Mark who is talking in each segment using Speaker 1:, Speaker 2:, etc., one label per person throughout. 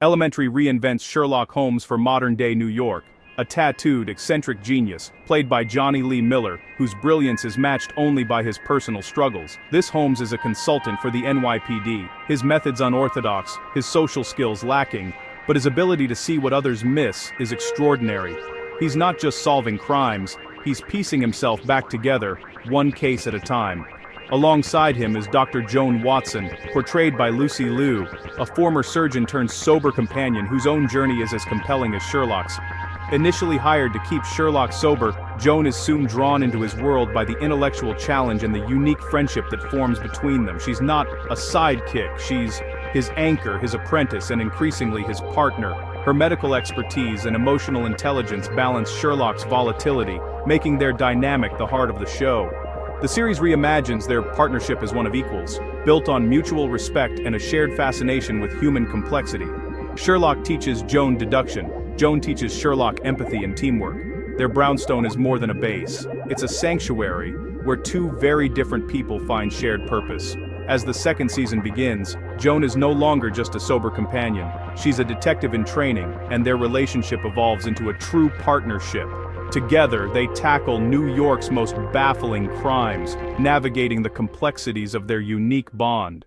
Speaker 1: Elementary reinvents Sherlock Holmes for modern-day New York, a tattooed, eccentric genius, played by Johnny Lee Miller, whose brilliance is matched only by his personal struggles. This Holmes is a consultant for the NYPD, his methods unorthodox, his social skills lacking, but his ability to see what others miss is extraordinary. He's not just solving crimes, he's piecing himself back together, one case at a time. Alongside him is Dr. Joan Watson, portrayed by Lucy Liu, a former surgeon-turned-sober companion whose own journey is as compelling as Sherlock's. Initially hired to keep Sherlock sober, Joan is soon drawn into his world by the intellectual challenge and the unique friendship that forms between them. She's not a sidekick, she's his anchor, his apprentice, and increasingly his partner. Her medical expertise and emotional intelligence balance Sherlock's volatility, making their dynamic the heart of the show. The series reimagines their partnership as one of equals, built on mutual respect and a shared fascination with human complexity. Sherlock teaches Joan deduction, Joan teaches Sherlock empathy and teamwork. Their brownstone is more than a base. It's a sanctuary where two very different people find shared purpose. As the second season begins, Joan is no longer just a sober companion. She's a detective in training, and their relationship evolves into a true partnership. Together, they tackle New York's most baffling crimes, navigating the complexities of their unique bond.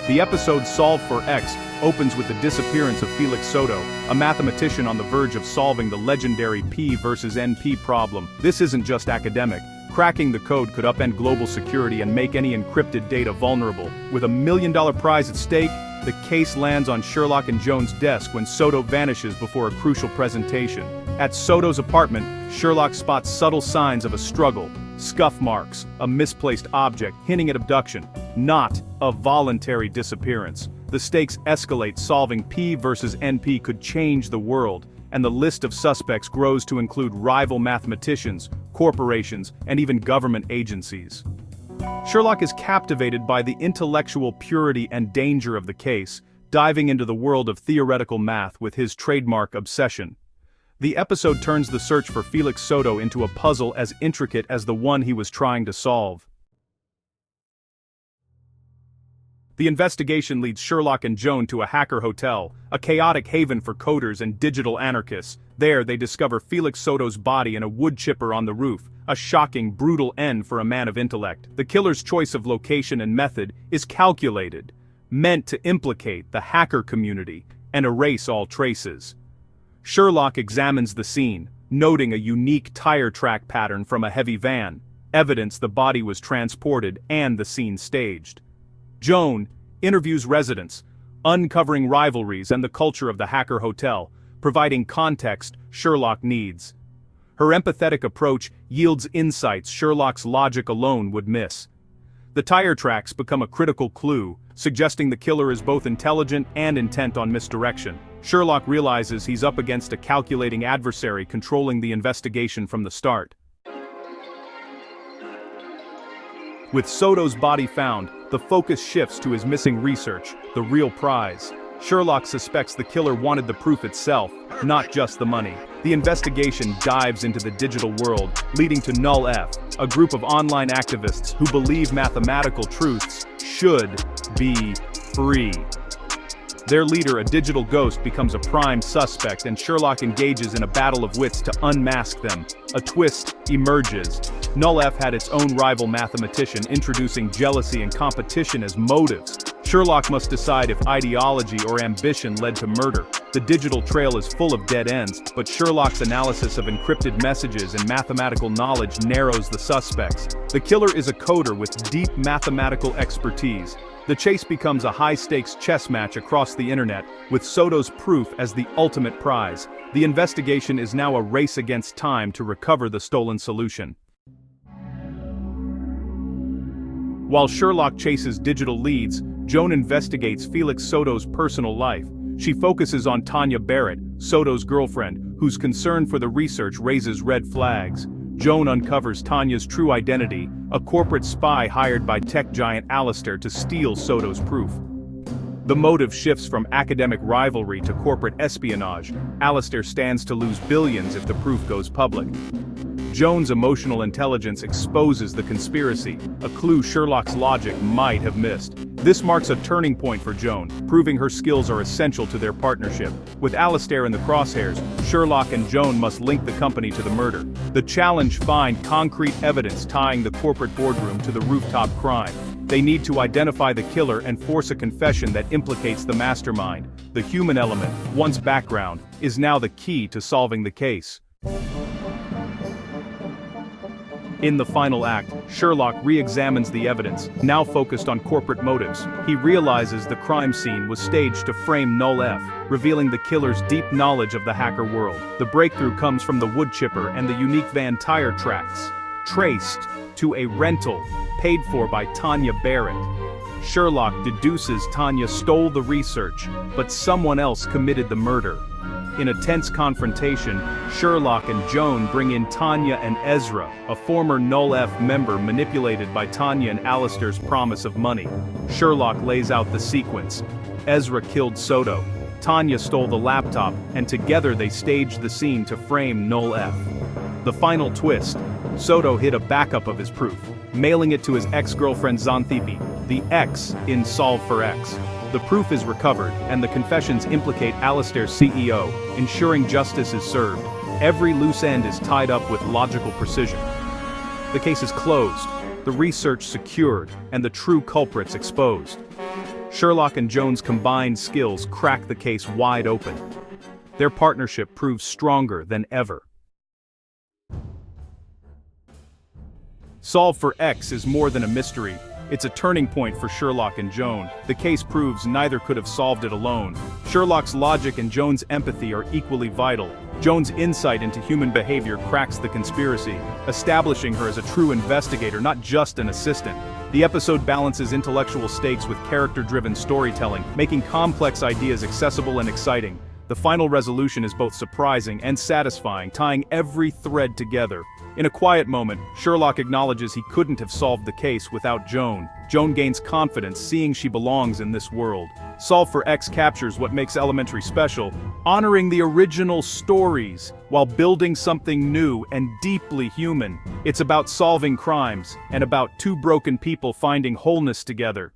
Speaker 1: The episode Solve for X opens with the disappearance of Felix Soto, a mathematician on the verge of solving the legendary P versus NP problem. This isn't just academic. Cracking the code could upend global security and make any encrypted data vulnerable. With $1 million prize at stake, the case lands on Sherlock and Joan's desk when Soto vanishes before a crucial presentation. At Soto's apartment, Sherlock spots subtle signs of a struggle, scuff marks, a misplaced object hinting at abduction, not a voluntary disappearance. The stakes escalate. Solving P versus NP could change the world, and the list of suspects grows to include rival mathematicians, corporations, and even government agencies. Sherlock is captivated by the intellectual purity and danger of the case, diving into the world of theoretical math with his trademark obsession. The episode turns the search for Felix Soto into a puzzle as intricate as the one he was trying to solve. The investigation leads Sherlock and Joan to a hacker hotel, a chaotic haven for coders and digital anarchists. There, they discover Felix Soto's body in a wood chipper on the roof, a shocking, brutal end for a man of intellect. The killer's choice of location and method is calculated, meant to implicate the hacker community and erase all traces. Sherlock examines the scene, noting a unique tire track pattern from a heavy van, evidence the body was transported and the scene staged. Joan interviews residents, uncovering rivalries and the culture of the hacker hotel, providing context Sherlock needs. Her empathetic approach yields insights Sherlock's logic alone would miss. The tire tracks become a critical clue, suggesting the killer is both intelligent and intent on misdirection. Sherlock realizes he's up against a calculating adversary controlling the investigation from the start. With Soto's body found, the focus shifts to his missing research, the real prize. Sherlock suspects the killer wanted the proof itself, not just the money. The investigation dives into the digital world, leading to Null F, a group of online activists who believe mathematical truths should be free. Their leader, a digital ghost, becomes a prime suspect, and Sherlock engages in a battle of wits to unmask them. A twist emerges. Null F had its own rival mathematician, introducing jealousy and competition as motives. Sherlock must decide if ideology or ambition led to murder. The digital trail is full of dead ends, but Sherlock's analysis of encrypted messages and mathematical knowledge narrows the suspects. The killer is a coder with deep mathematical expertise. The chase becomes a high-stakes chess match across the internet, with Soto's proof as the ultimate prize. The investigation is now a race against time to recover the stolen solution. While Sherlock chases digital leads, Joan investigates Felix Soto's personal life. She focuses on Tanya Barrett, Soto's girlfriend, whose concern for the research raises red flags. Joan uncovers Tanya's true identity, a corporate spy hired by tech giant Alistair to steal Soto's proof. The motive shifts from academic rivalry to corporate espionage. Alistair stands to lose billions if the proof goes public. Joan's emotional intelligence exposes the conspiracy, a clue Sherlock's logic might have missed. This marks a turning point for Joan, proving her skills are essential to their partnership. With Alistair in the crosshairs, Sherlock and Joan must link the company to the murder. The challenge: find concrete evidence tying the corporate boardroom to the rooftop crime. They need to identify the killer and force a confession that implicates the mastermind. The human element, once background, is now the key to solving the case. In the final act, Sherlock re-examines the evidence, now focused on corporate motives. He realizes the crime scene was staged to frame Null F, revealing the killer's deep knowledge of the hacker world. The breakthrough comes from the wood chipper and the unique van tire tracks, traced to a rental paid for by Tanya Barrett. Sherlock deduces Tanya stole the research, but someone else committed the murder. In a tense confrontation, Sherlock and Joan bring in Tanya and Ezra, a former Null F member manipulated by Tanya and Alistair's promise of money. Sherlock lays out the sequence. Ezra killed Soto. Tanya stole the laptop, and together they staged the scene to frame Null F. The final twist: Soto hid a backup of his proof, mailing it to his ex-girlfriend Xanthippe, the X in Solve for X. The proof is recovered, and the confessions implicate Alistair's CEO, ensuring justice is served. Every loose end is tied up with logical precision. The case is closed, the research secured, and the true culprits exposed. Sherlock and Joan's combined skills crack the case wide open. Their partnership proves stronger than ever. Solve for X is more than a mystery. It's a turning point for Sherlock and Joan. The case proves neither could have solved it alone. Sherlock's logic and Joan's empathy are equally vital. Joan's insight into human behavior cracks the conspiracy, establishing her as a true investigator, not just an assistant. The episode balances intellectual stakes with character-driven storytelling, making complex ideas accessible and exciting. The final resolution is both surprising and satisfying, tying every thread together. In a quiet moment, Sherlock acknowledges he couldn't have solved the case without Joan. Joan gains confidence, seeing she belongs in this world. Solve for X captures what makes Elementary special, honoring the original stories while building something new and deeply human. It's about solving crimes, and about two broken people finding wholeness together.